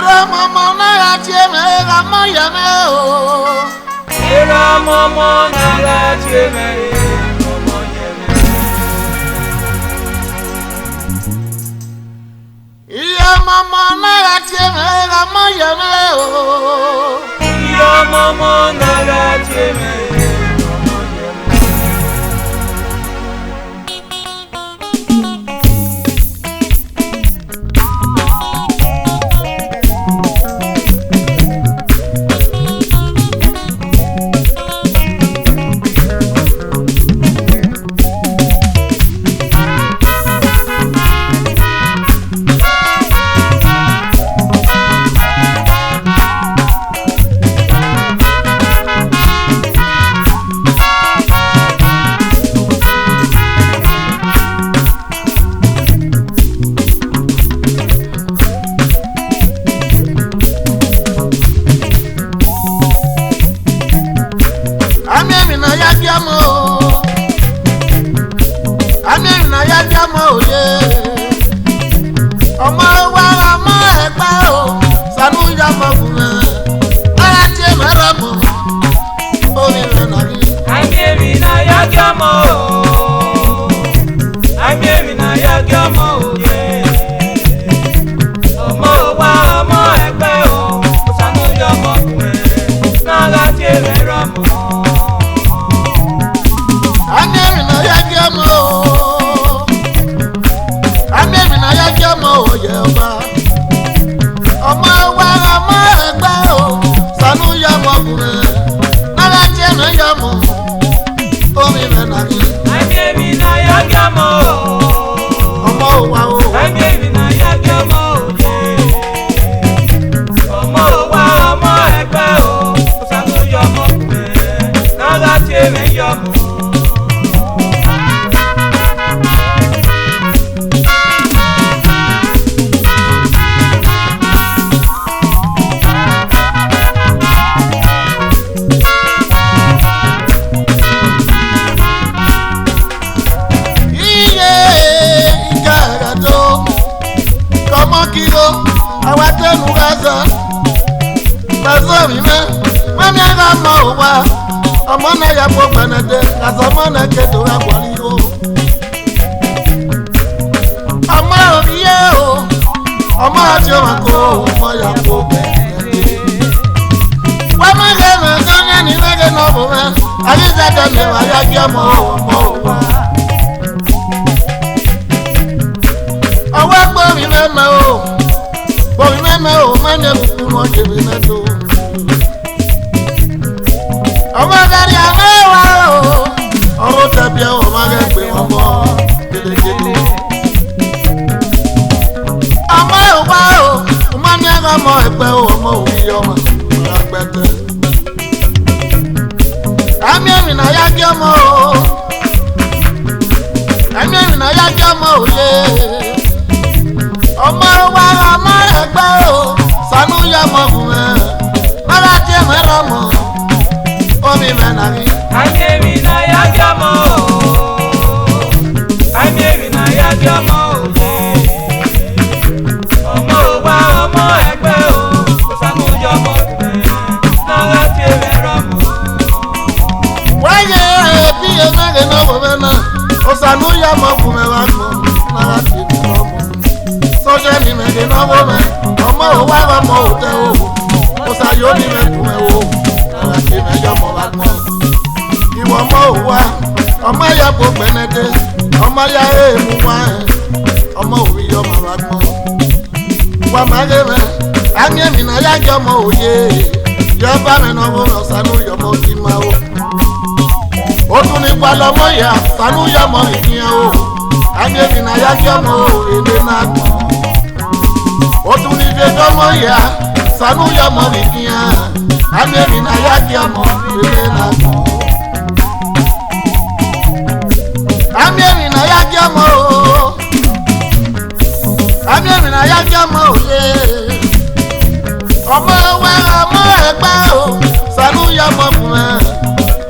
Era mama na tieme ramo yame o. Era mama na tieme mama yame. Iya mama na tieme ramo yame o. Iya mama na tieme. Sanu ya mo iyan o Agemi na ya ki omo ele na gbon O tun ni de domo ya Sanu ya mo iyan Agemi na ya ki omo ele na gbon Agemi na ya ki omo Agemi na ya ki omo ye Omo wa omo egba o Sanu ya mo fun e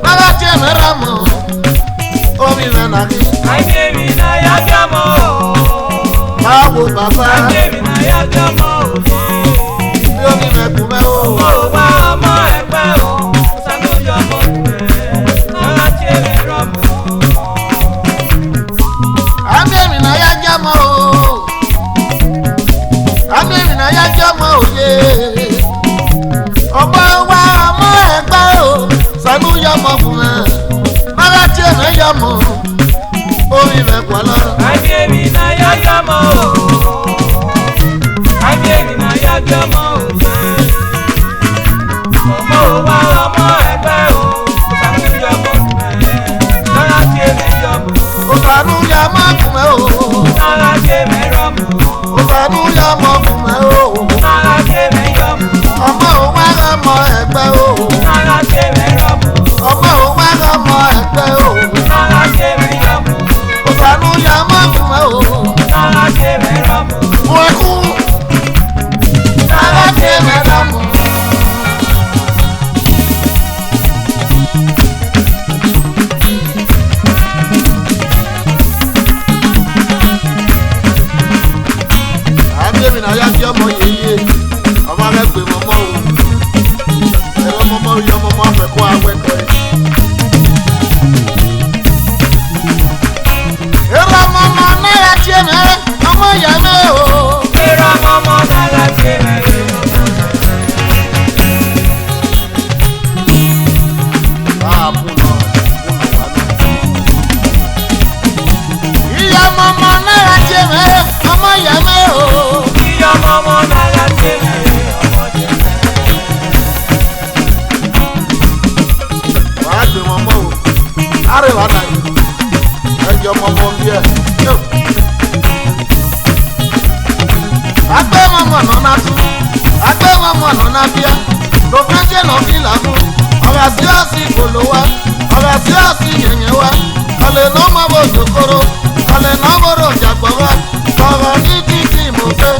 Mara ti me ramo Omi menagi Agemi na ya gamo Bawo baba Agemi na ya gamo ọmọ wa ọmọ ẹgbẹ́ o sanu yọmọ fún ẹ bàbá tiẹ̀ náà yọmọ omi mẹ́kọ̀ọ́ lọ́rọ̀. Àbíyèmí náà yá jọmọ o. Àbíyèmí náà yá jọmọ o. Ọmọ wa ọmọ ẹgbẹ́ o sanu yọmọ fún ẹ lọ́la tí èmi yọmọ. Sanu yọmọ fún ẹ o. Lọ́la tí èmi yọmọ. Sanu yọmọ fún ẹ o. Lọ́la tí èmi yọmọ. Ọmọ wa ọmọ ẹgbẹ́ o. Lọ́la tí èmi yọmọ. Ọmọ wa ọmọ ẹgbẹ́ o. Lọ́la tí èmi yọmọ. Sanu yọmọ fún ẹ o. Lọ́la tí èmi yọmọ. Mo kú. Lọ́la tí èmi yọmọ. Àbíyèmí náà yá kí ọmọ yeye ọmọ rẹ pè mọ́mọ́ o. Ẹ̀rọ mọ́mọ́ yọ mọ́mọ́ afẹ́kọ́ awẹ́kọ́ ẹ̀. Ẹ̀rọ mọ́mọ́ náà yá kí ẹ̀mẹ́ ọmọ yẹ mẹ́ o. Ẹ̀rọ mọ́mọ́ náà yá kí ẹ̀mẹ́ ìyá mọ́mọ́ náà yá kí ẹ̀mẹ́ ọmọ yẹ mẹ́ o. ìyá mọ́mọ́ náà yá kí ẹ̀mẹ́ ọmọ yẹ mẹ́. Wàá gbé mọ́mọ́ o. Àrẹwà náà yìí. Ẹ̀jọ̀ mọ́mọ́ bí ẹ̀. Agbe mọ́mọ́ nọ́nà tún. Agbe mọ́mọ́ nọ́nà bíà. Lọ́fẹ́jẹ́ lọ́ fi lànà. Ọ̀rẹ́ sí ọ̀sì kòló wa. Ọ̀rẹ́ sí ọ̀sì yẹ̀yẹ̀ wa. Ọ̀lẹ̀ náà mọ̀ bò sòkòrò. Ọ̀lẹ̀ náà bòrò jàgbọ́ wa. Sọ̀rọ̀ ní títí mo fẹ́.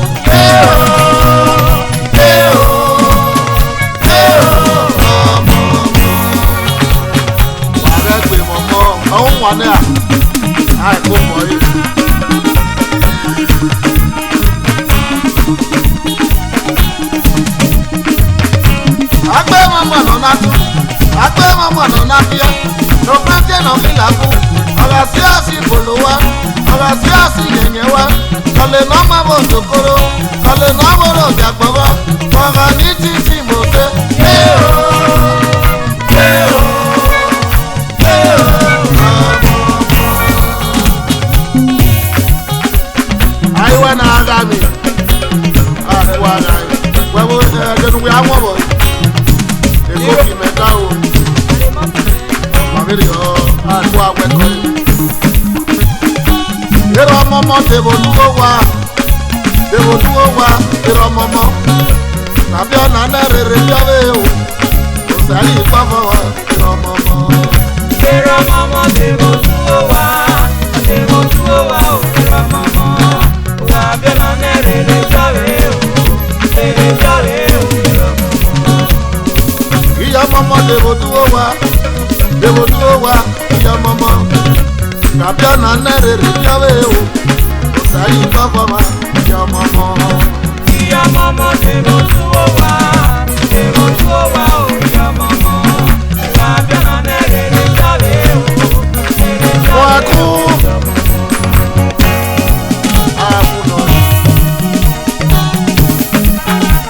Wàrẹ́ gbé mọ́mọ́. Ọ̀hún wà ní à. Àìkú mọ̀ yìí. Agbe mọ́mọ́ nọ́nà tún. Agbe mọ́mọ́ nọ́nà bíà. Lọ́fẹ́jẹ́ lọ́ fi lànà. Ọ̀rẹ́ sí ọ̀sì kòló wa. Ọ̀rẹ́ sí ọ̀sì yẹ̀yẹ̀ wa. Ọ̀lẹ̀ náà mọ̀ bò sòkòrò. Ọ̀lẹ̀ náà bòrò jàgbọ́ wa. Sọ̀rọ̀ ní títí mo fẹ́. Ayiwa na aga mi. Ayiwa na ayi. Wẹ́wọ́ ẹ̀ẹ́dẹ́nuwe àwọn bọ̀. Èkó kì mẹ́ta o. Màmílì ọ̀ àìkú awẹ́kọ̀ yìí. Èrò ọmọọmọ dèbò dúró wa. Dèbò dúró wa. Èrò ọmọọmọ. Nàbí ọ̀nà nẹ́rẹ̀ẹ́rẹ́ yọ̀wé o. Kò sẹ́yìn ìpamọ́ wa. Èrò ọmọọmọ. Ẹ̀rọ mọ́mọ́ dèbò dúró wá. Dèbò dúró wá o. Ẹ̀rọ mọ́mọ́. Wà á bẹ́ẹ̀ máa nẹ́rẹ̀ẹ́rẹ́ jáwé o. Ẹ̀rẹ́ jáwé o. Ẹ̀rọ mọ́mọ́. Ìyá mọ́mọ́ dèbò dúró wa. Dèbò dúró wa. Ìyá mọ́mọ́. Nàbí ọ̀nà nẹ́rẹ̀ẹ́rẹ́ yọ̀wé o. Kò sẹ́yìn ìpamọ́ wa. Ìyá mọ́mọ́. Ìyá mọ́mọ́ dèbò dúró wá. Dèbò dúró wá o. Ìyá mọ́mọ́. Wà á bẹ́ẹ̀ máa nẹ́rẹ̀ẹ́rẹ́ jáwé o. Ẹ̀rẹ́ jáwé o. Wọ́n kú. Àbùnà.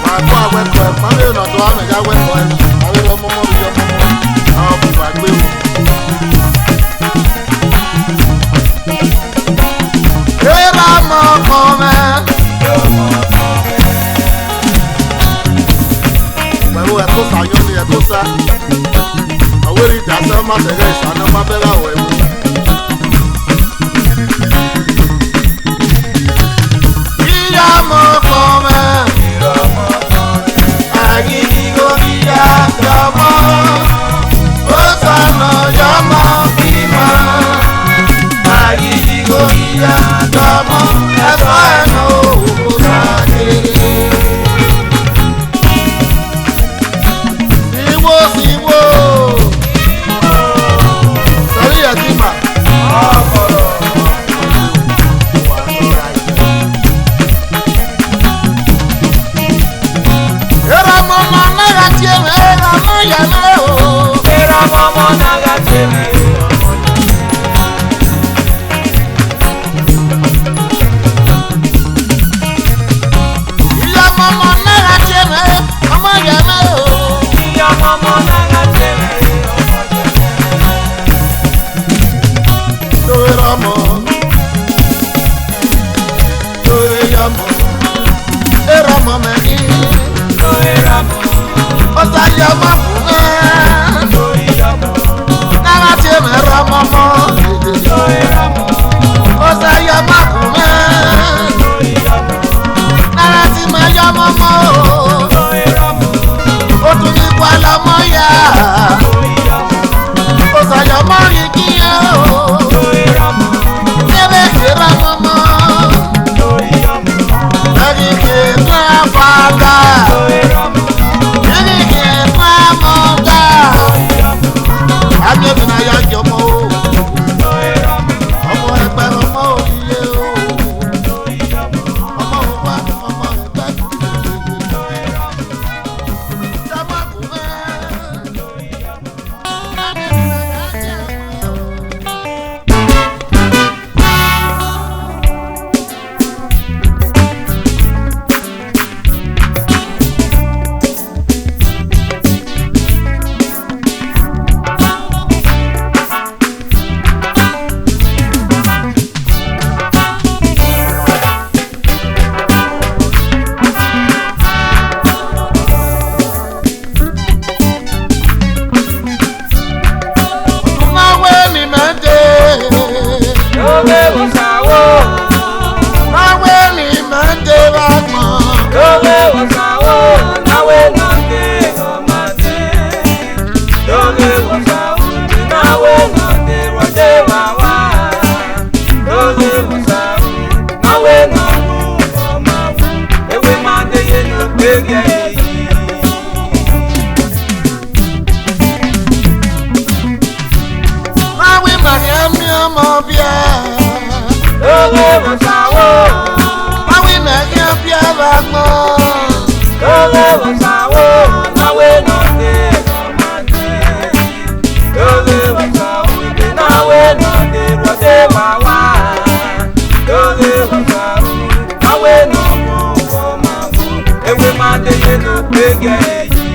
Wàá kó awẹ́kọ̀ ẹ̀. Màmí ìnàdọ̀ àmẹ̀yà awẹ́kọ̀ ẹ̀. Àwọn ọmọọmọ bí ọmọọmọ. Àwọn bùbá gbé wò. Èrò ọmọọmọ mẹ́. Pẹ̀lú ẹ̀kọ́ sàyọ́ ni ẹ̀kọ́ sá. Àwọn èrè ìdásẹ́ máa tẹ̀lé ìṣáná máa bẹ́rẹ̀ àwọ̀ ẹ̀wọ̀. Ìyá ọmọọmọ mẹ́. Àgídìgbò ìyá yọmọ. Ó sànà yọmọ bímọ. Àgídìgbò ìyá yọmọ. Ẹ̀fọ́ ẹ̀nà òwò sàkèrè. Siwo siwo. Sọ̀rí ẹ̀ ti mà. Èrò mọ́mọ́ náírà tí èmi ẹ̀rọ mọ́ yẹ mẹ́ o. Ẹ̀rọ mọ́mọ́ náà yá kí ẹ̀mẹ́ ọmọ yẹ mẹ́. Ìyá mọ́mọ́ náírà tí èmi mọ̀ mẹ́rin. Lórí ramọ̀. Ó sáyà má fún mẹ́. Lórí ramọ̀. Nára tí mi rọ mọ́mọ́. Lórí ramọ̀. Ó sáyà má fún mẹ́. Lórí ramọ̀. Nára tí mi yọ mọ́mọ́. Lórí ramọ̀. Ó tún ní kwa lọ́mọ yá. Lórí ramọ̀. Ó sáyà mọ́ rí kíyà o. Lórí ramọ̀. Tẹ́lẹ̀ kí rọ mọ́mọ́. Lórí ramọ̀. Lórí kí tó àfàgà. Lórí ramọ̀. Lórí kí tó àmọ́gà. Lórí ramọ̀. Àmì ẹ̀bùn náà yá jọ mọ́ o. Lórí ramọ̀. Ọmọ ẹgbẹ́ ọmọ òdìyẹ o. Lórí ramọ̀. Ọmọ òwúwa ọmọ ẹgbẹ́ kìkìkì. Lórí ramọ̀. Jọmọ kù mẹ́. Lórí ramọ̀. Àmì ẹ̀bùn náà yá jẹ mọ́ o. Máwé ni mẹ́tẹ́. Lórí wọ̀sàwọ̀. Máwé ni mẹ́tẹ́ bá gbọ́n. Lórí wọ̀sàwọ̀. Náwé nàdé ọmọdé. Lórí wọ̀sàwọ̀. Náwé nàdé rọ̀dé wàwá. Lórí wọ̀sàwọ̀. Náwé nàmú ọmọwú. Ewé máa dé yẹnu gbégé yìí. Máwé màríà mi ọmọ bíà. Lórí wọ̀sàwọ̀. Máwé màríà bíà bá gbọ́n. Lórí wọ̀sàwọ̀. Náwé nàdé ọmọdé. Lórí wọ̀sàwọ̀. Náwé nàdé rọ̀dé wàwá. Lórí wọ̀sàwọ̀. Náwé nàmú ọmọwú. Ewé máa dé yẹnu gbégé yìí.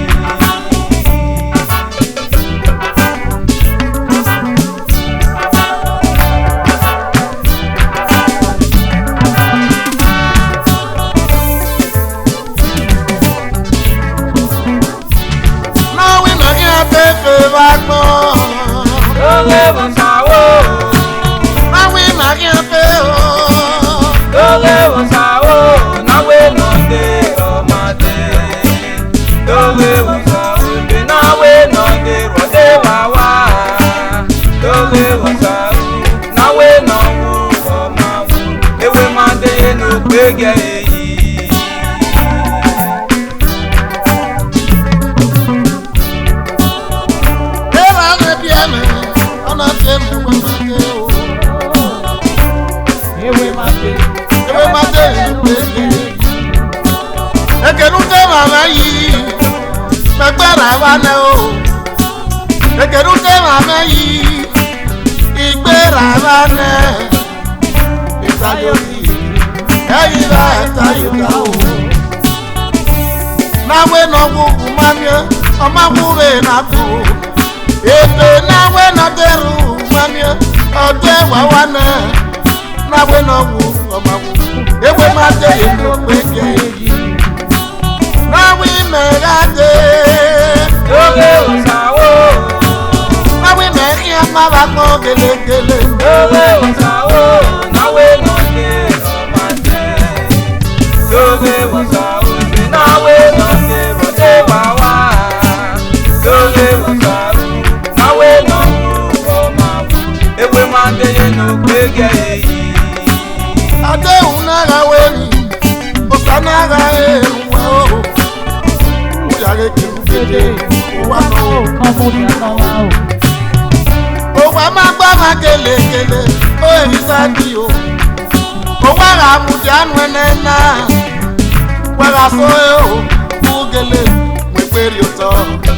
Máwé màríà fẹ́fẹ́ bá gbọ́n. Lórí wọ̀sàwọ̀. Máwé màríà fẹ́ o. Lórí wọ̀sàwọ̀. Náwé nàdé ọmọdé. Lórí wọ̀sàwọ̀. Náwé nàdé rọ̀dé wàwá. Lórí wọ̀sàwọ̀. Náwé nàwó ọmọwú. Ewé máa dé inú gbégé yìí. Bẹ́ẹ̀rẹ̀ àwọn ẹbí ẹ̀mẹ̀ ọ̀nà tí mi wé mẹ́tẹ́ o. Ewé máa dé. Ewé má dé ìlú péye. Ekenu tẹ́ màmá yìí. Mẹ́gbẹ́rẹ́ àwa nẹ o. Ekenu tẹ́ màmá yìí. Ìgbéra àwa nẹ. Ìtayọ̀ yìí. Ẹyin bá ẹ̀tayọ̀ ká o. Náwé nọ gbogbo mamiẹ. Ọmọ wúre nàkó. Ètò náwé nọ dẹrù mamiẹ. Ọjọ́ ìwà wa nẹ. Náwé nọ wù ọmọ wù. Ewé má dé ìlú péye yìí. Náwé mẹ́ra dé. Lórí wọ̀sàwọ̀. Náwé mẹ́rin ọmọ bá gbọ́n gèlègèlè. Lórí wọ̀sàwọ̀. Náwé nàdé ọmọdé. Lórí wọ̀sàwọ̀. Náwé nàdé rọ̀dé wàwá. Lórí wọ̀sàwọ̀. Náwé nàmú ọmọwú. Ewé máa dé yẹnu gbégé yìí. Adéhùn náírà wẹ̀rì. Ọ̀sán náírà èrò wẹ̀ o. Ó yàrá kìlú kéde. Ó wà náà o. Òwò máa gbọ́ máa gèlègèlè. Ó èyí sáàdì o. Òwò àrà àmùjánu ẹnẹ náà. Wẹ́rà sóyè o. Kú gèlè. Wípérì òtọ́.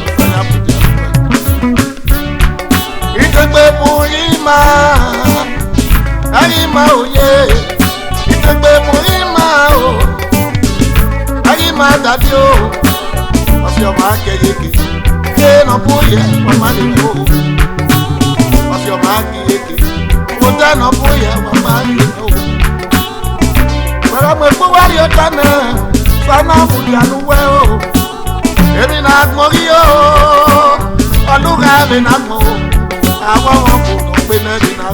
Ọ̀sán àmùjánu. Ìdẹ́gbẹ́ bu yìí máa. Ẹ̀yìn máa òye. Ìdẹ́gbẹ́ bu yìí máa o. Ẹ̀yìn máa dàbí o. Ọ̀sẹ̀ ọmọ akẹ́yẹkẹ. Ṣé nà bú yẹ ọmọ àdìgbò? Ọ̀sẹ̀ ọmọ akẹ́yẹkẹ. Mo dáná bú yẹ ọmọ àdìgbò. Pẹ̀lú ọmọ ẹgbẹ́ wárí ọjà náà. sana mujanu we o emi na mori o oluga mi na mo àwọn wọn kò tó pé náà bí náà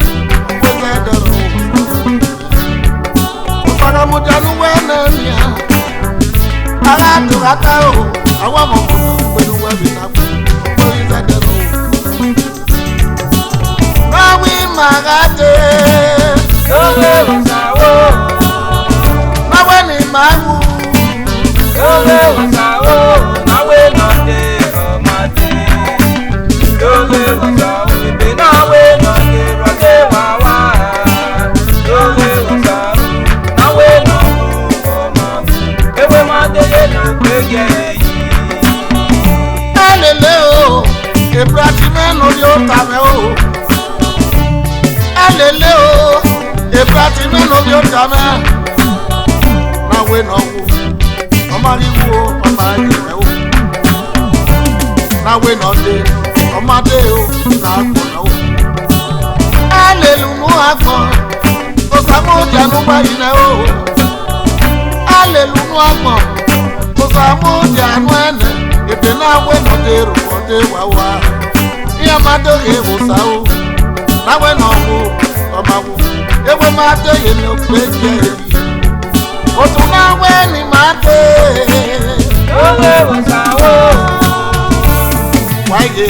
kó fẹ́ dọ̀rọ̀ o fara mujanu we náà ni a ara tó ata o àwọn wọn kò tó pé náà bí náà kó fẹ́ dọ̀rọ̀ o báwí màgàdé lówe òsàwò báwí ni màá wù lówe òsàwò náwé nàdé ọmọdé lówe òsàwò ìbí náwé nàdé rọdé wàwá lówe òsàwò náwé nàwó ọmọdé ewé mọdé ló gbége yìí. ẹlẹ́lẹ́ o Ibrahim yóò ta mẹ́ o ẹlẹ́lẹ́ o Ibrahim yóò ta mẹ́ náwé nàwó ọmọdéwò ọmọdéwò náwé nàdé ọmọdé o nàgbọ̀nà o alẹ́lùmú àgbọ̀n kòsàmójànú báyìí náà o alẹ́lùmú àgbọ̀n kòsàmójànú ẹ̀nẹ̀ èdè náwé nàdé rògbòdé wàwá ìyá máa dóye ìwòsà o náwé nàwó ọmọwó ewé máa dóye ní òpé jẹ́ èyí òtún náwé ni máa dé lówe òsàwò wáyé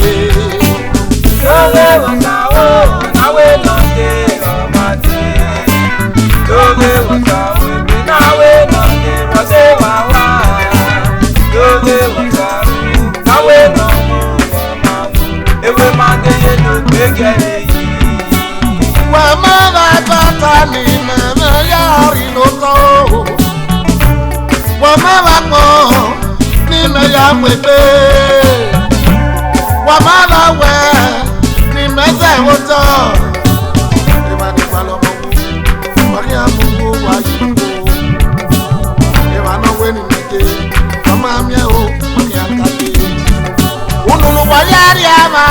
lówe òsàwò náwé nàdé ọmọdé lówe òsàwò ìbí náwé nàdé rọdé wàwá lówe òsàwò náwé nàwó ọmọdé ewé mọdé ló gbége yìí. wà má bá bàtà ní mẹ́mẹ́ yáàrí ló tọ́ o wà má bá pọ̀ ní mẹ́yà pépé wà má bá wẹ̀ ní mẹ́sẹ̀ ó tọ́ ìbàdìgbà lọ́mọ wò wàrí àmúgbò wáyé wò ìbànáwé ní méje ọmọ àmì ẹ̀ o wàrí àkàdé ònùnù wáyé àrí àmà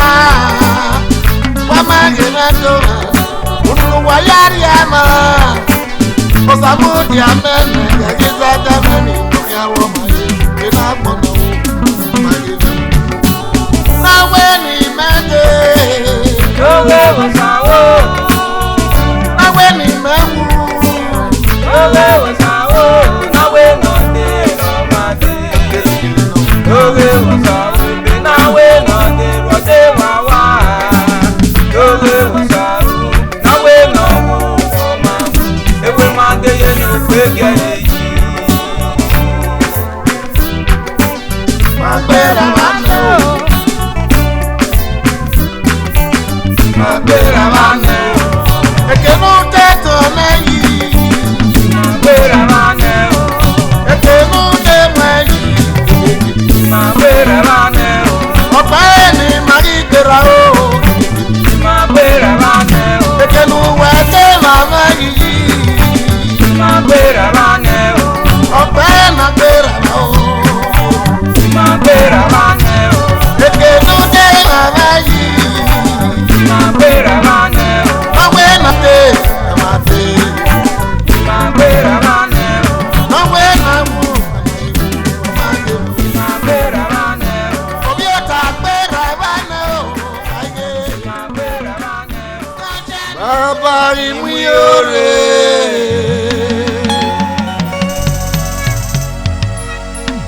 wà má gẹ̀mẹ́ tó ònùnù wáyé àrí àmà kòsàmódì àmẹ́nẹ̀ gẹ̀gẹ́ sádà mẹ́ni ìyàwó máyé iná gbọ̀nà o máyé lọ. náwé ní mẹ́tẹ́ lówe òsàwò náwé ní mẹ́wù lówe òsàwò náwé nàdé ọmọdé lówe òsàwò ìbí náwé nàdé rọdé wàwá lówe òsàwò náwé nàwó ọmọdé ewé mọdé ló gbége yìí. magbera mane o magbera mane o ekenu tẹtọ lẹ́yìn Magbera mane o, ekenu tẹmọ ẹ̀yìn magbera mane o, ọ̀pá ẹni mari gbéra o magbera mane o, ekenu wẹtẹ màmá yìí magbera mane o, ọ̀pá ẹnà gbéra o magbera mane o, ekenu tẹ màmá yìí magbera mane o, ọwọ́ ẹnà tẹ ẹ̀mà tẹ magbera mane o, ọwọ́ ẹnà wù ọmọ ayé wù. magbera mane o, Obi ọ̀tá gbéra mane o ayé. magbera mane o. Bàbá ìmú yóre.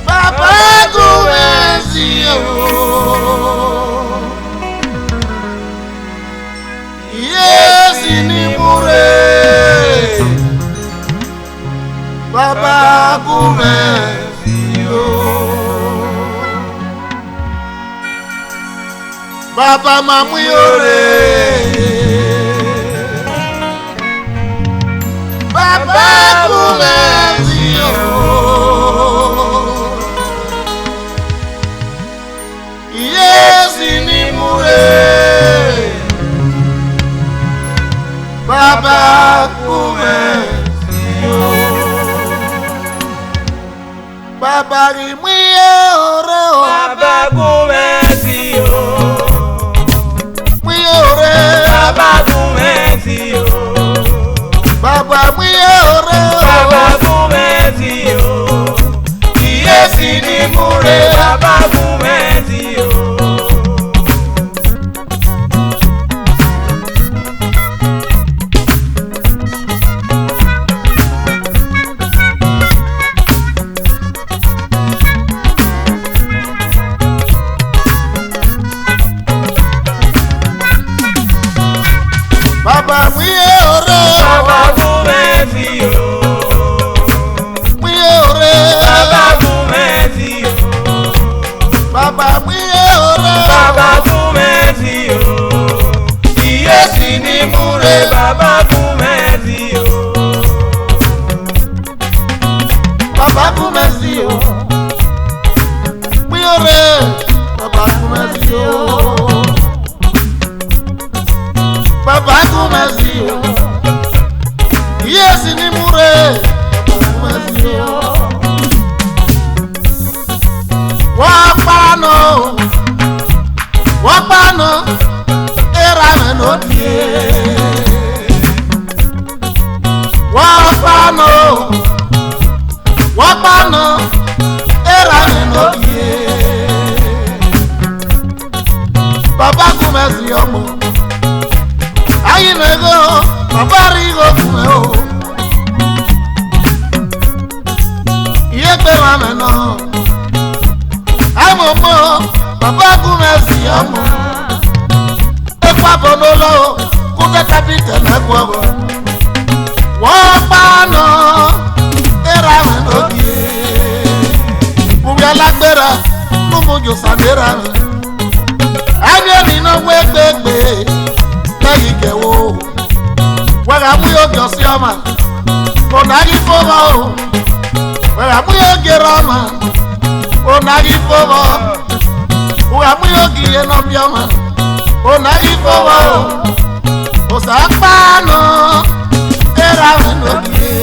Bàbá gùn ẹ̀sìn o. Yéèsì ní múre. Bàbá gùn ẹ̀sìn o. Bàbá máa mú yóre. Bàbá gùn ẹ̀sìn o. Yéèsì ní múre. Bàbá gùn ẹ̀sìn o. Bàbá rí mú yóre o. Bàbá gùn ẹ̀sìn o, Mú yóre. bàbá gùn ẹ̀sìn o, Bàbá mú yóre o. bàbá gùn ẹ̀sìn o, Baba Kumesi o. Muyore, Baba Kumesi o. Baba Kumesi o. Yes ni mure, Baba Kumesi o. Wapano, era menodie. Wapano, era menodie. Baba Kumesi omo, ayi nego, Baba rigo kume o. Iye pe wa meno, ayi momo, Baba Kumesi omo. Ekwa bololo, kude kapite na gwogo. Wapano, era menodie. Ubi alagbera, numojo sabera. Ani ni no wegbegbe, leyi kewo. Wega muyo josioma, onagi fomo o. Wega muyo gerama, onagi fomo. Wega muyo giye no bioma, onagi fomo o. Osapano, era menodie.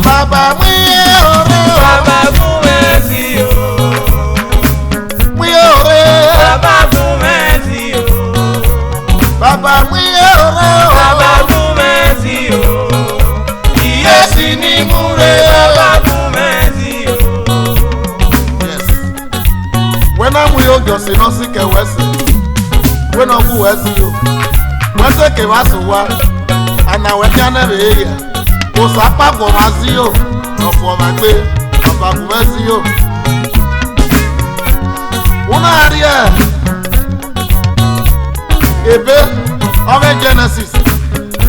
Baba muye ore o. Baba Kumesi o. Muye ore. Baba Kumesi o. Baba muye ore o. Baba Kumesi o. Iyesi ni mure. Baba Kumesi o. Yes. When I'm with you, just no sick and west. When I'm with you, west ke wasuwa, ana wekana beya. Osapa go mazio, no for my way. Baba Kumesi o. Una area. Ebe, Ove Genesis.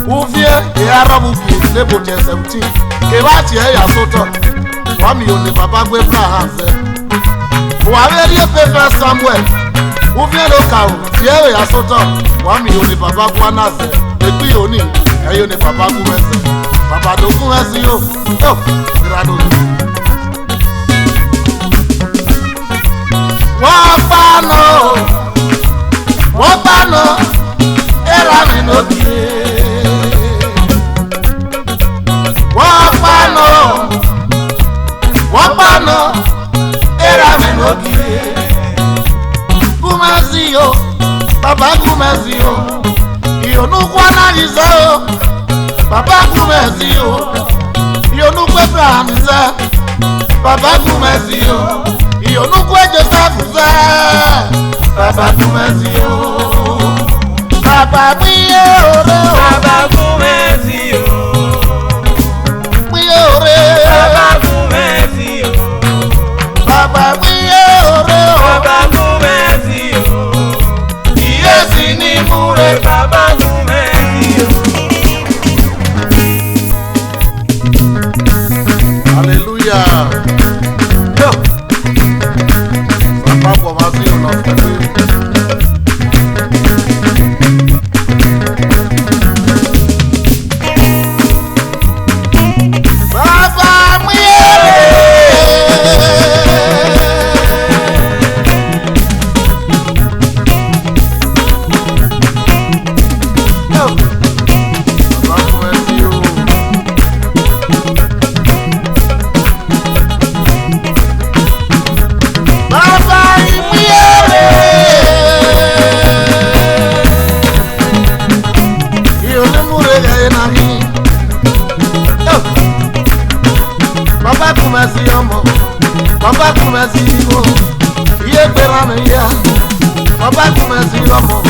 Uvie, e Arabu ki, Nebo 17. Kewati ya soto. Wami yoni Baba Gwe Prahanse. Waweri pepe Samuel. Uvie lokao, tiye ya soto. Wami yoni Baba Gwa Naze. Ekwi yoni, e yoni Baba Kumesi. Baba do Kumesi yo. Yo, grado. Wapano, era menodie. Wapano, era menodie. Kumesi yo, Baba Kumesi yo. Iyonu kwana gizo, Baba Kumesi yo. Iyonu kwebra miza, Baba Kumesi yo. Iyonu kwe Joseph za, Baba Kumesi yo. Baba muye ore o. Baba Kumesi o. Muye ore. Baba Kumesi o. Baba muye ore o. Baba Kumesi o. Iyesi ni mure. Baba Kumesi o. Hallelujah. Yo. Baba Kumesi o no febe. Baba Kumesi o. Iye gbera mi ya. Baba Kumesi omo.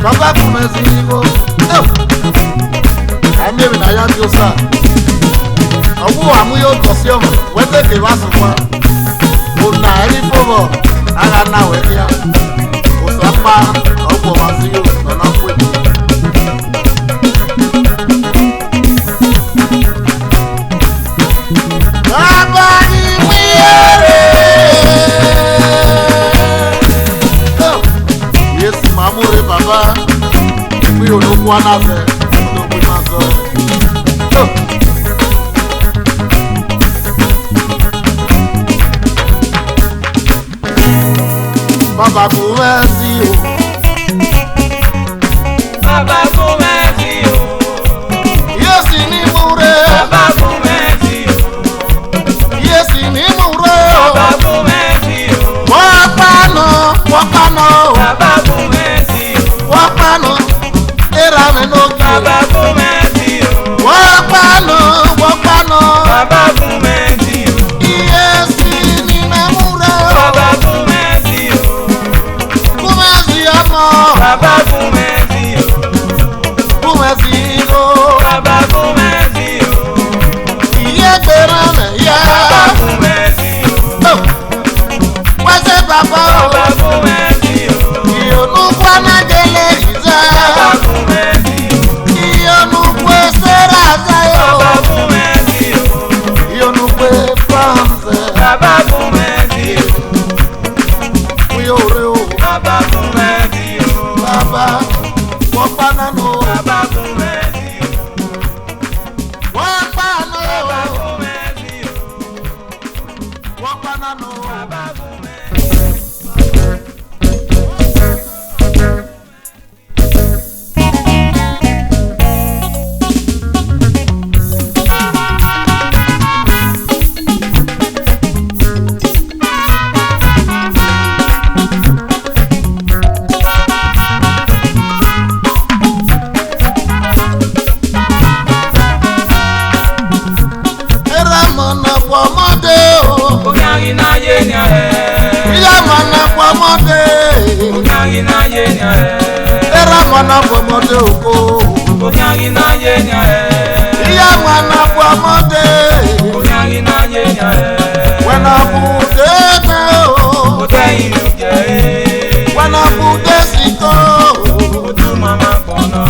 Baba Kumesi o. Ami mi na ya ti o sa. Owu amuyo tosi omo. Wete ke wa sunwa. O na eri fobo. Ara na we ya. O sa pa ogbo ma si o na kwe. Baba Mamure Baba, we don't know one other. Baba kò mẹ́sì o. Baba kò mẹ́sì o. Yéèsì ní múre. Baba kò mẹ́sì o. Yéèsì ní múre o. Baba kò mẹ́sì o. Wọ́n paná o. Baba kò mẹ́sì o. Wọ́n paná era mi lókè. Baba kò mẹ́sì o. Wọ́n paná. Baba kò mẹ́sì o. Yéèsì ní múre o. Baba kò mẹ́sì o. Kò mẹ́sì ọmọ. Baba kò mẹ́sì o. Kò mẹ́sì o. Baba kò mẹ́sì o. Iye gbèrè mi yá. Baba kò mẹ́sì o. Wọ́n ṣe bàbá o. Baba kò mẹ́sì o. Ìyọ̀nù Kwanadele ìzá. Baba kò mẹ́sì o. Ìyọ̀nù pé Sẹ́rà Zayo. Baba kò mẹ́sì o. Ìyọ̀nù pé France. Baba kò mẹ́sì o. Wíyọ̀rẹ́ o. Baba kò mẹ́sì o. Bàbá wọ́n paná nù. Baba kò mẹ́sì o. Wọ́n paná Baba o. kò mẹ́sì o. Wọ́n paná nù. Baba kò mẹ́sì o. Era mọ̀nà pọ̀ mọ́dé o. Onyangi na ye nya e. Ìyá mọ̀nà pọ̀ mọ́dé. Onyangi na ye nya e. Era mọ̀nà pọ̀ mọ́dé oko. Onyangi na ye nya e. Ìyá mọ̀nà pọ̀ mọ́dé. Onyangi na ye nya e. Wẹ́nà bùdé tẹ́ o. Ote ilu je e. Wẹ́nà bùdé sìkò. Otu mama kono.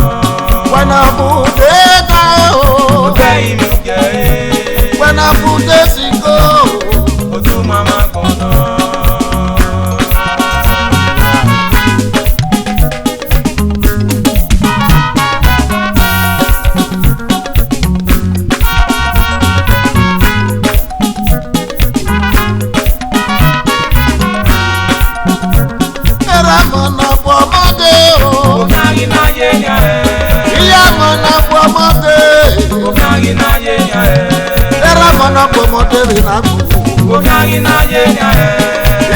Wẹ́nà bùdé tẹ́ o. Ote ilu je e. Wẹ́nà bùdé sìkò. Otu mama kono. Era mọ̀nà pọ̀ mọ́dé o. Onyangi na ye nya e. Ìyá mọ̀nà pọ̀ mọ́dé. Onyangi na ye nya e. Era mọ̀nà pọ̀ mọ́dé rè nàkú. Onyangi na ye nya e.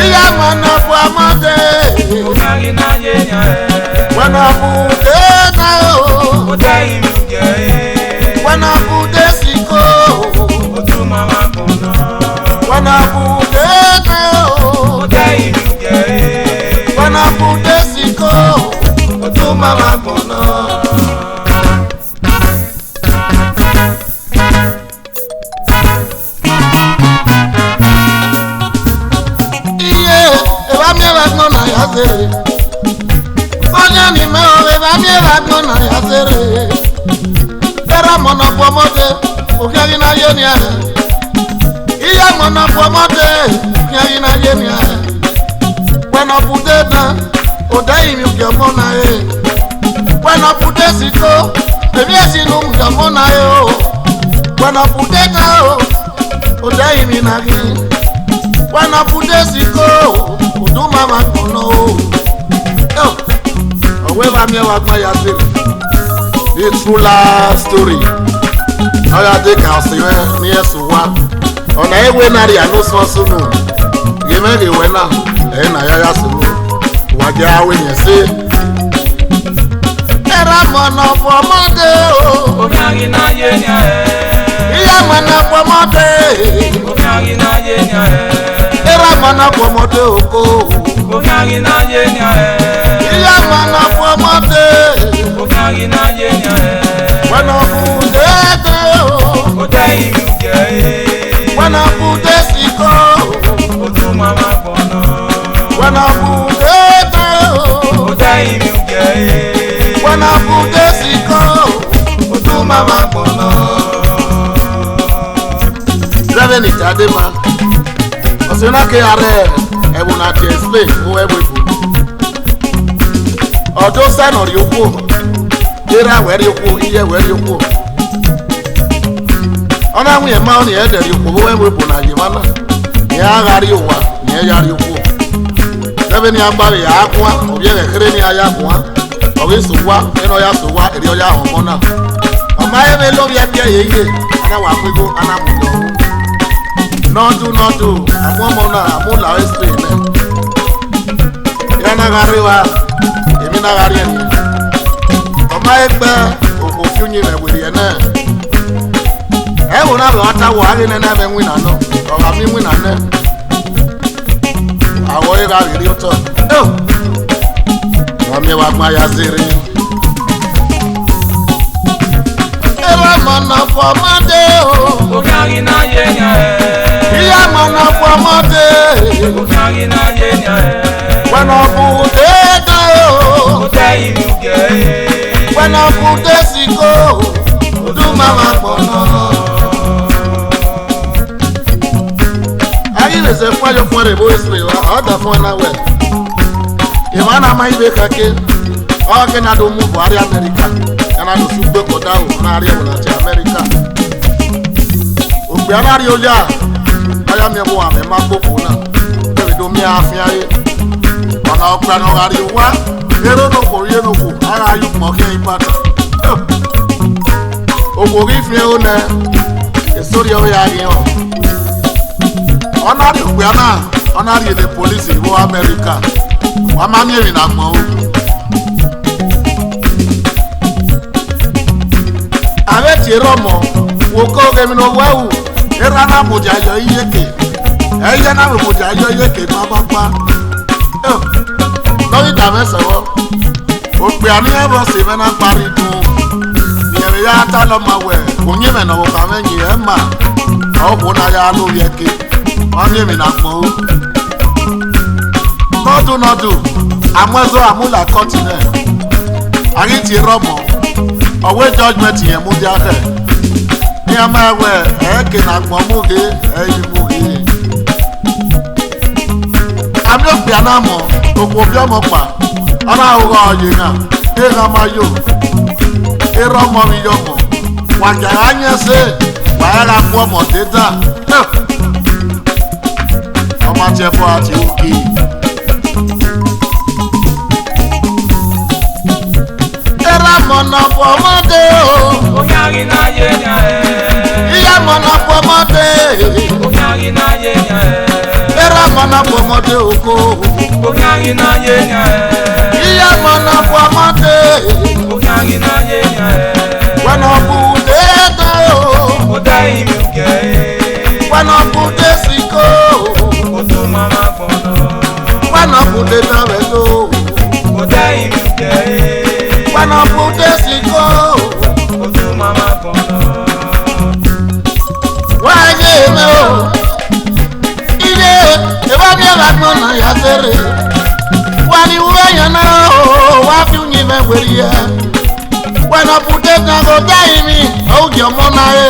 Ìyá mọ̀nà pọ̀ mọ́dé. Onyangi na ye nya e. Wẹ́nà bùdé tẹ́ o. Ote ilu je e. Wẹ́nà bùdé sìkò. Otu mama kono. Wẹ́nà bùdé tẹ́ o. Ote ilu je e. Wẹ́nà bùdé sìkò. Otu mama kùnà. Iye eba mi eba gbọ́n na ya zere. Onye ni me o eba mi eba gbọ́n na ya zere. Era mọ̀nà pọ̀ mọ́dé. Òkè yín na yé ni ẹ̀. Iye mọ̀nà pọ̀ mọ́dé. Òkè yín na yé ni ẹ̀. Wẹ́nà bùdé dán. Òdè yìí mi kẹ̀ mọ́ na yé. Wẹ́nà bùdé sìkò. Èmi èsì nu kẹ̀ mọ́ na yé o. Wẹ́nà bùdé dán o. Òdè yìí mi na yé. Wẹ́nà bùdé sìkò. Òdú mama kùnà o. Ọ̀wé bá mi ẹ̀ wá gbọ́n ya sí. The true life story. Ọ̀yà dé kà ọ̀sìn rẹ̀ ní ẹ̀sùn wa. Ọ̀nà ìwé náà rí àánú sọ́ọ́sùn nù. Yèmẹ́rì ìwé náà ẹ̀yìn náà yáyà sùn nù. Wàjẹ́ awé yẹn sí. Era mọ̀nà pọ̀ mọ́dé o. Onyangi na ye nya e. Ìyá mọ̀nà pọ̀ mọ́dé. Onyangi na ye nya e. Era mọ̀nà pọ̀ mọ́dé oko. Onyangi na ye nya e. Ìyá mọ̀nà pọ̀ mọ́dé. Onyangi na ye nya e. Wẹ́nà bùdé tẹ́ o. Ote ilu je e. Wẹ́nà bùdé sìkò. Otu mama kono. Wẹ́nà bùdé tẹ́ o. Ote ilu je e. Wẹ́nà bùdé sìkò. Otu mama kùnà. Reverend Chadema. Ọ̀sìn náà kí ara ẹ̀wọ̀n àti explain fún ẹ̀wọ̀n ìbò. Ọdún sẹ́nà rí okú. Yẹ́rẹ́ àwẹ̀ rí okú. Iye ẹ̀wẹ̀ rí okú. Ọ̀nà àwọn yẹn máa ń yẹ ẹ̀dẹ̀ rí okú. Owó ẹ̀wọ̀n ìbò náà yìí máa náà. Yẹ́ á rí òwà. Yẹ́ yá rí okú. ebe ni agbari ya akwa obi ekere ni aya kwa obi suwa eno ya suwa eri oya homona ama ebe lo bia bia yeye ana wa kwego ana mudo nodu amomona amula explain yana gariwa emi na gari ni ama egbe ofiunyi me wiri na e wo na be wata wo ari na be nwi na no o ga mi nwi na ne awo ira ri oto ami wa gba ya zere ela mana fo made o Ogari na yenya iya mana fo made Ogari na yenya when obu de ga o Otai nuke when obu de siko odu mama kono ayi le se fo yo fo re bo isle wa oda fo na we imana mai be kake o ke na do mu Buhari America kana do sugbe ko da o na ari o na ti America o gbe ari o ja aya mi mo ame ma gboko na e do mi afin aye ona o gba no ari wa ero no ko ye no ko ara yu mo ke ipata o go ri fi o na e sori o ya ri o ona ri o gbe na ona ri the police wo America wa ma mi ri na mo ave ti romo wo ko ge mi no wawu era na moja yo iyeke eye na moja yo iyeke papa no ita me so o pe ani e bo se me na pari dun ni e ya ta lo ma we onye me no ka me yin e ma o bo na ya lo yeke oni mi na mo nodu amwezo amula continent ari ti romo owe judgment yen mu dia he ni ama we eke na gbon mu he eyi mu he ami o pe anamo opo bi omo pa ana ogo oye na e ga ma yo e romo mi yo mo wa ja anya se wa ra po mo data o ma je fo ati oki mona for mode o Ogari na yenya iya mona for mode Ogari na yenya era mona for mode oko Ogari na yenya iya mona for mode Ogari na yenya wana bude ta o Otai nuke wana bude siko Odu mama kono wana bude ta wedo Otai nuke wana bude siko Odu mama kono waje me o ile e ba mi la mona ya sere wani uya na o wa fi unyi me weri ya wana bude ta go dai mi o je mona e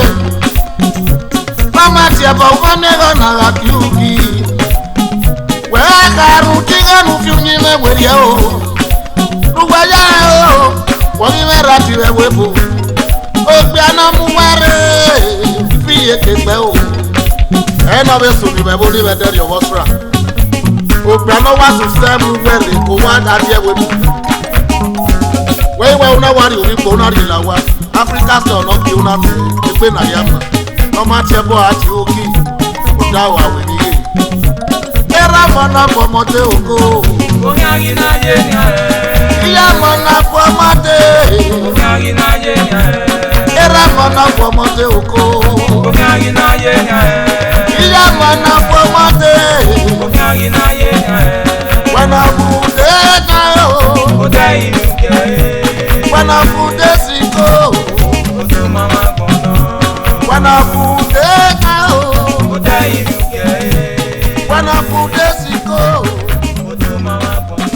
mama ti aba wane go na la kiuki we karu ti go nu fi unyi me weri ya o Uwaya o, wọ́n mi ra ti rẹ̀ wébo. Ogbe aná mú wáré fi èké pẹ́ o. Ẹ náà bẹ sùn níbẹ̀ bó níbẹ̀ dẹ́rì ọwọ́ sùrà. Ogbe aná wá sùn sẹ́mu wẹ̀rẹ̀ kó wá dájú ẹ̀ wébo. Wẹ́wẹ́ ọ̀nà wárí onígbò ọ̀nà rí la wá. Áfíríkà sọ̀ ọ̀nà kí ọ̀nà mi ẹgbẹ́ náà yá mà. Ọmọ àti ẹbọ àti òkè kò dá wà wẹ̀ níyè. Ẹ̀rọ mọ̀nà fọmọdé ògo. Ogari na yenya Iya mona kwa mate Ogari na yenya era mona kwa mate oko Ogari na yenya iya mona kwa mate Ogari na yenya wana bude na o Otai nuke wana bude siko Odu mama kono wana bude na o Otai nuke wana bude siko Odu mama kono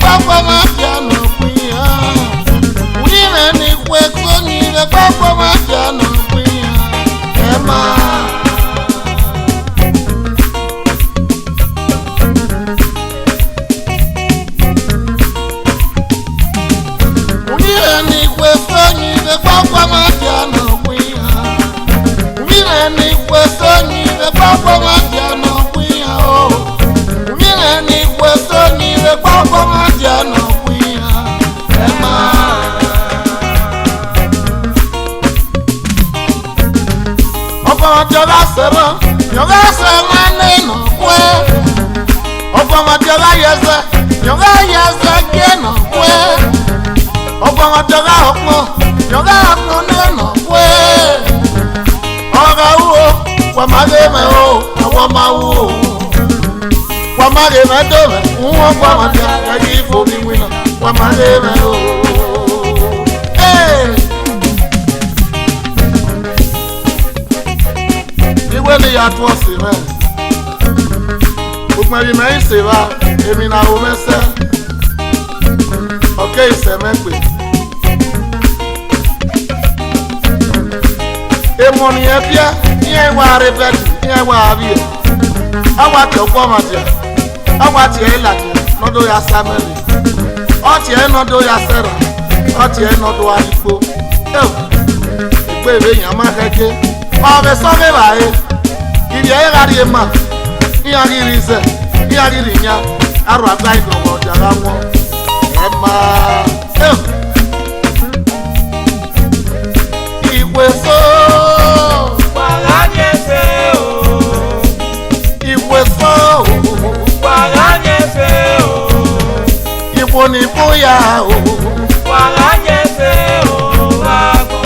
papa matiano kuya. Wile ni kweko ni ve papa matiano kuya. Ema. Wile ni kweko ni ve papa matiano kuya. Wile ni kweko ni ve papa matiano kuya. Wile ni kweko ni ve papa matiano kuya. Ema. Ọkọ̀mọ̀jọba sọ̀rọ̀, yọ̀gá sọ̀rọ̀ nínú pé. Ọkọ̀mọ̀jọba yẹsẹ̀, yọ̀gá yẹsẹ̀ gẹ́nà pé. Ọkọ̀mọ̀jọba ọ̀pọ̀, yọ̀gá ọ̀pọ̀ nínú pé. Ọ̀gá wo, wàmàgẹ́mẹ̀ o, àwọn máa wo. Wàmàgẹ́mẹ̀ dọ̀mẹ̀, wọ́n gbọ́mọdé, ẹ̀yìn ìfòmí wínà, wàmàgẹ́mẹ̀ o. Ni ya tu osime ukmeri me iseva emi na o mese okay semegbe emoni ebia yen wa repet yen wa abi awa te opo matia awa ti e lati nodo ya sameli o ti e nodo ya sera o ti e nodo alipo egbe ebe yan ma keke o be so me ba e Ibi aye gari ema, iya giri ise, iya giri nya, aru agba idogo jaga mo, ema, Iwe so, Waganye se o, Iwe so, waganye se o, Ibo ni boya o, waganye se o, wago.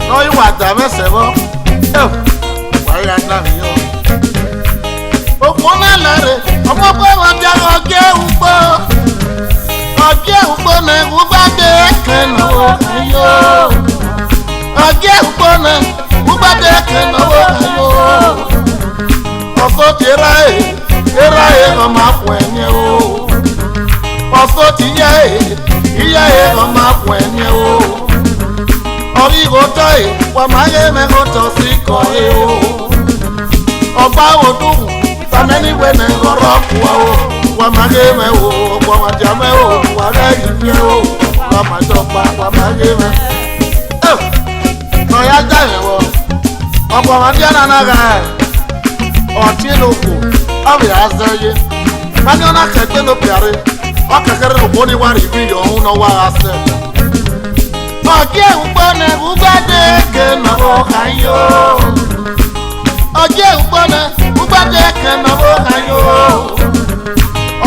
No iwa da mesebo, wa ya na mi yo. Okuna lare, omo pe wa bia oge ugbo. Oge ugbo na ugba de kan o ayo. Oge ugbo na ugba de kan o ayo. Oso ti era e o ma fun enye o. Oso ti ye e o ma fun enye o. Ori goto e wa maye me goto si ko e o. Ọba odu tameni we me goro kwa o. Wa maye me o, wa ma jame o, wa re yin o. Wa ma jopa wa maye me. No ya ja yen wo. Ọ̀pọ̀ ma dia na na ga. O ti loko. O bi azaye. Ma ni ona ke gbe no piare. O kekere no boni wa ri bi yo no wa ase. Ọjẹ́ ìgbọ́nà gbúgbádé kẹ́nàwó ayó. Ọjẹ́ ìgbọ́nà gbúgbádé kẹ́nàwó ayó.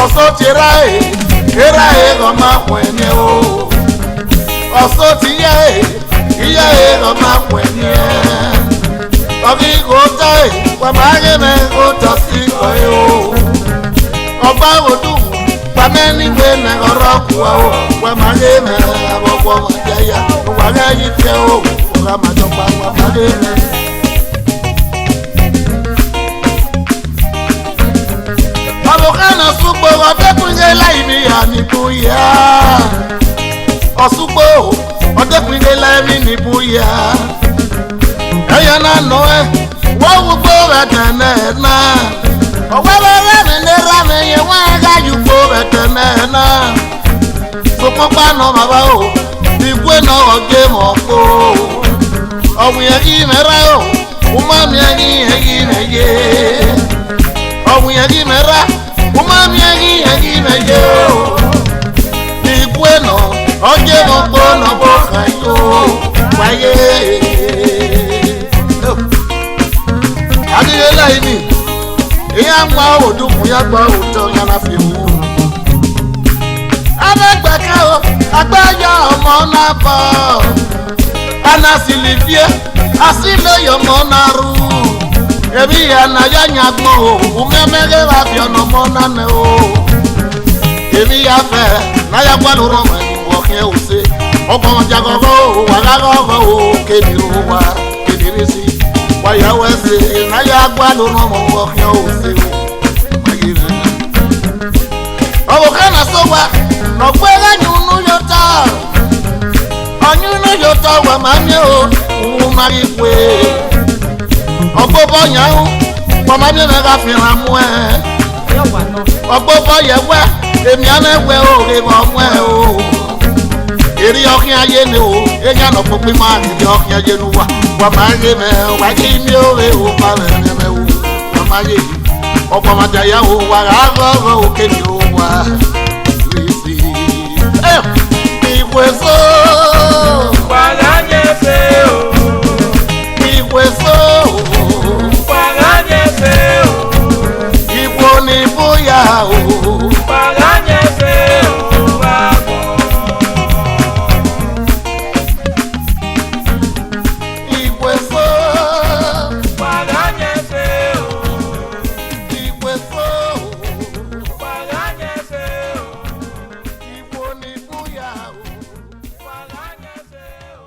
Ọ̀sọ́ ti ráyè ọmọ àpò ẹni o. Ọ̀sọ́ ti yẹ ọmọ àpò ẹni ẹ. Ọbí kò tọ́ wàmà ayémẹ́ kò tọ́ sí ọ̀yẹ́ o. Ọba òdù pàmẹ́ni gbé nà ọ̀rọ̀ kù ọ́ wàmà ayémẹ́ àbọ̀bọ̀ ọ̀jẹ̀yà. Wàgá yìí tẹ́ o, wàgá máa jọ pa pàdé rẹ̀. Ọ̀bùkánà súpò ọ̀dẹ́kùnrin láì ní àníkú yá. Ọ̀súpò ọ̀dẹ́kùnrin láì ní níbú yá. Ẹyẹ náà nọ ẹ, wọ́n wúgbó rẹ̀ tẹ̀lé náà. Ọ̀wẹ́ lọ́rẹ́ mi ní rámi yẹn wọ́n ẹ̀ka yúgbó rẹ̀ tẹ̀lé náà. Sopọ̀ pánà bàbá o. Igwe na oge moko Owu yagi mera o Umami yagi meye Owu yagi mera Umami yagi meye Igwe na oge moko na boka yo Waye Adiye laini Iya mwa odumu ya gba oto yana fi mu Agbaka o, agbaya ọmọ náà bọ̀. Anasilivie, asiloyo ọmọ náà rú. Ebi anaya nyagbọ́n o, umemege wa fi ọ̀nà ọmọ náà nẹ o. Ebi ya fẹ́, náya gbọ́dọ̀ rọ̀mọ̀ ẹni wọ̀kẹ́ òsè. Ọgbọ̀n jagọ̀gọ̀ o, wàgàgọ̀gọ̀ o, kedere o wa, kedere si. Wàyà wẹ̀sẹ̀, náya gbọ́dọ̀ rọ̀mọ̀ wọ̀kẹ́ òsè o. ọgbẹ́rẹ́ nyunu yọta ọnyunu yọta wà máa ń yẹ o wọ́n máa yí pé ọgbọ́bọ̀ yẹn o wọ́n máa ń yẹ mẹ́ta fi hàn mú ẹ ọgbọ́bọ̀ yẹ wẹ́ èmi àná wẹ́ o èèmọ̀ mú ẹ o èrè ọkìn ayé ni o èèyàn náà fún pín máa èrè ọkìn ayé ni wà máa ń yé mẹ́ wá kí mi ò rè o balẹ̀ ẹ̀ mẹ́ o wà máa yé ọ̀pọ̀ màdàyà o wà rárọ̀ òkè ni o wà. Iweso Waganyese o Iweso Waganyese o Ibo ni bóyá o Waganyese o Wago Iweso Waganyese o Iweso Waganyese o Ibo ni bóyá o Waganyese o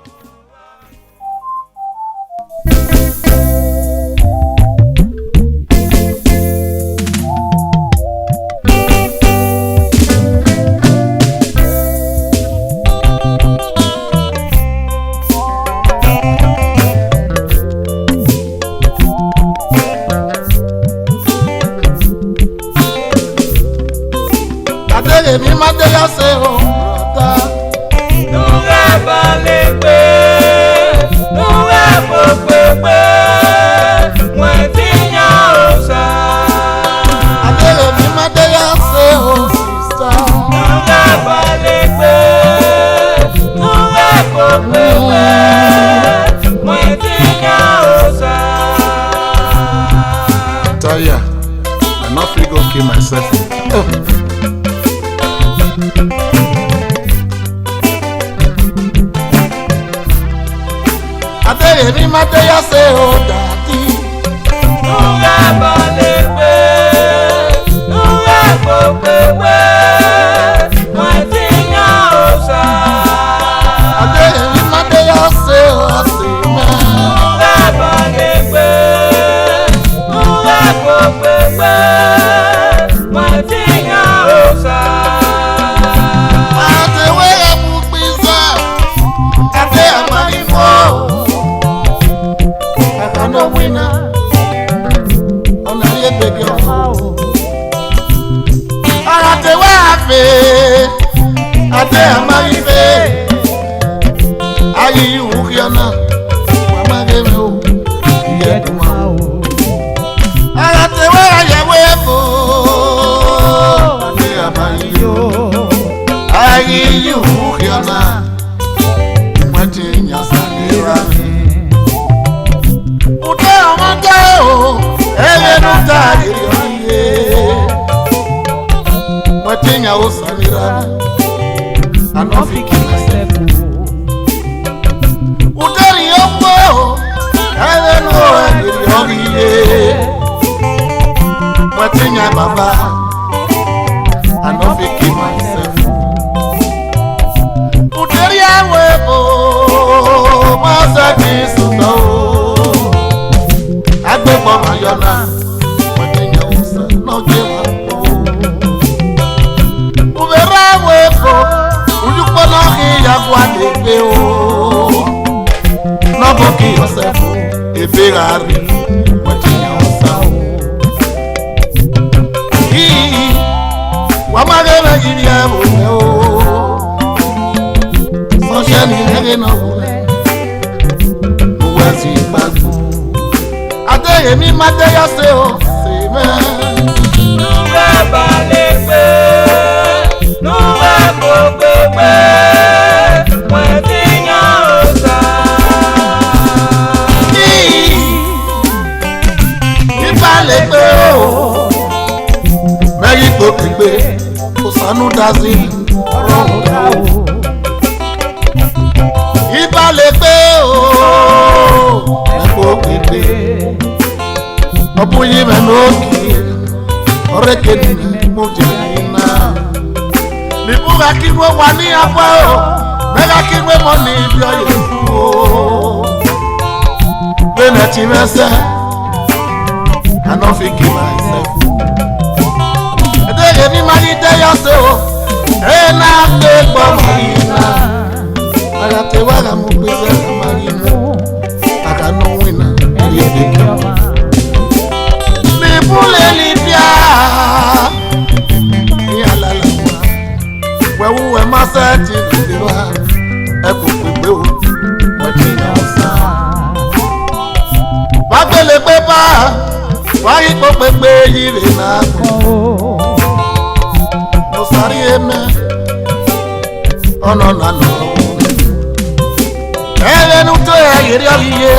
Adere mi ma de ya se o brother Nure balekpe Nure popekpe Mwetinya osa Adere mi ma de ya se o sister Nure balekpe Nure popekpe Mwetinya osa Taya I not fit go kill myself Adere mi ma de ya se o daddy Nure balekpe Nure popekpe Mwetinya osa Adere mi ma de ya se o si me Ate we ya bukbiza Ate amani mo Akano wina Ona ye begi o Ate we afe Ate amani fe Ayi ukiana Mama geme o Iye kuma o Ate we ya webo Ate amani yo Ayi ukiana Mwatinya sanira Ute amanda o Ele nuta iriye Mwatinya o sanira Anofiki myself Uderi yombo Ele no iriye Mwatinya baba Anofiki myself Uderi awebo Masaki suno Agbebo mayona Mwatinya usa no jewa Ubera awebo Ujukpo no hiya guadebe o Nobo ki yourself Eberari Mwatinya usa o Wamagere gidi ebe o Sọ́ṣẹ́ ni ẹgbẹ́ náà wọlé Owó ẹ̀sìn ìgbàgbọ́ Adéyẹmí má déyà ṣe o ṣe mẹ́ Nure balekpe Nure popekpe Mwetinya osa Ìbálẹ̀ pé o Mẹ́rin kò pèpè Kò sánú dá sí ọlọ́run dá o Ìbálẹ̀ pé o Mẹ́rin kò pèpè Ọ̀pọ̀ yìí mẹ́nu òkè Ọ̀rẹ́ kejì ni mo jẹ iná Nìbúra kí wọ́n wà ní apá o Mẹ́ra kí wọ́n mọ̀ ní ibi ọ̀yẹ̀ fún o Gbẹ̀nà ti mẹ́sẹ̀ I don't think myself Adéyẹmí máa ní dẹ́yà ṣe o na te gbo marina aga te waga mu pese marina aga no wina ri de me pule lipia ni ala la wa we ma se ti de wa e ko pe o mo ti na sa ba bele pe ba wa ri ko pe yire na ko no sari eme ono na no ele nu to e yiri abiye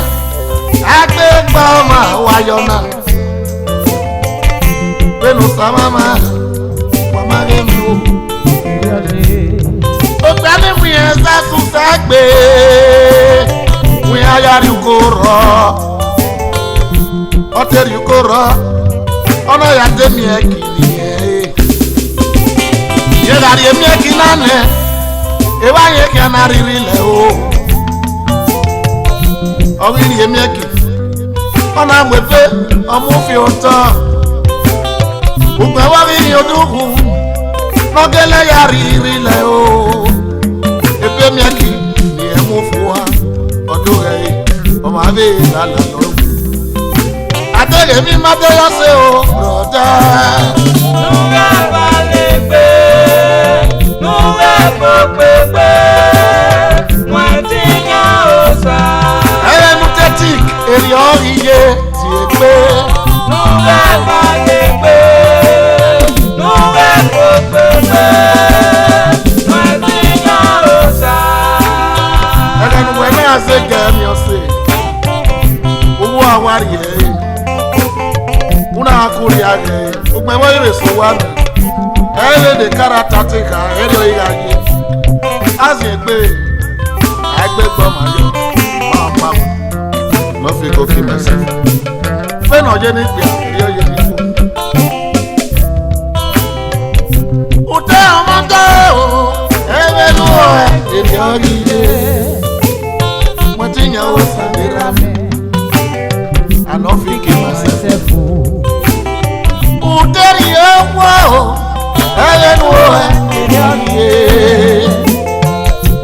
agbe gba ma wa yo na pe no sa mama wa ma re mi o gba ni wi en sa su sa gbe wi ayari ko ro o teri ko ro ono ya de mi e kini ye gari emi e kina ne e wa ye ke na riri le o o ri emi e ki ona mwefe omu fi oto ugbe wa ri odugu no gele ya riri le o e pe mi e ki ni e mu fu wa odo re o ma be la la lo adele mi ma de yo se o brother nunca vale pe nunca pepe muetinya osa enutetic eri oriye ti pe nunca vale pe nunca pepe muetinya osa ẹnu wẹ̀lẹ́ àṣẹ gẹ̀ẹ́mì ọ̀sẹ̀ owó àwárí ẹ̀ múná akúrí àgẹ̀ gbogbo ẹwọ́ ìrèsò wà nà ẹ̀rẹ́ lè kára tàtíkà ẹ̀rọ ìyàgé azì ẹgbẹ́ àgbẹ̀gbọ́ màyọ̀ máa pa mọ́ fi gòkè mẹ́sẹ̀ fẹ́nà ọjẹ́ ní ìgbà èrí ọyẹ ní ìfò òtẹ́ ọmọdé o ẹ̀rẹ́ ló ẹ̀ èrè ọrí ilé Tinha o sabira me a não fique mais o teria uau ela não é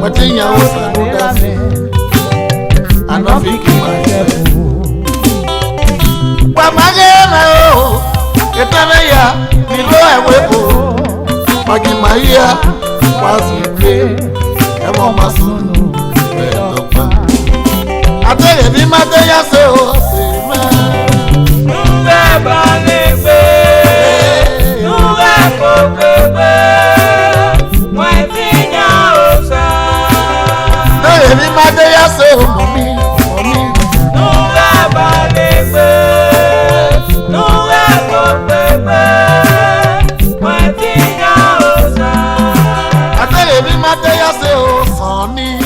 mas tinha o sabira me a não fique mais kwa magena o etameya nilo ewepo magimaia quase que é uma masunu atele bi ma de ya se o se me nunca vale pe nunca pepe muetinya osa atele bi ma de ya se o momi nunca vale pe nunca pepe muetinya osa atele bi ma de ya se o soni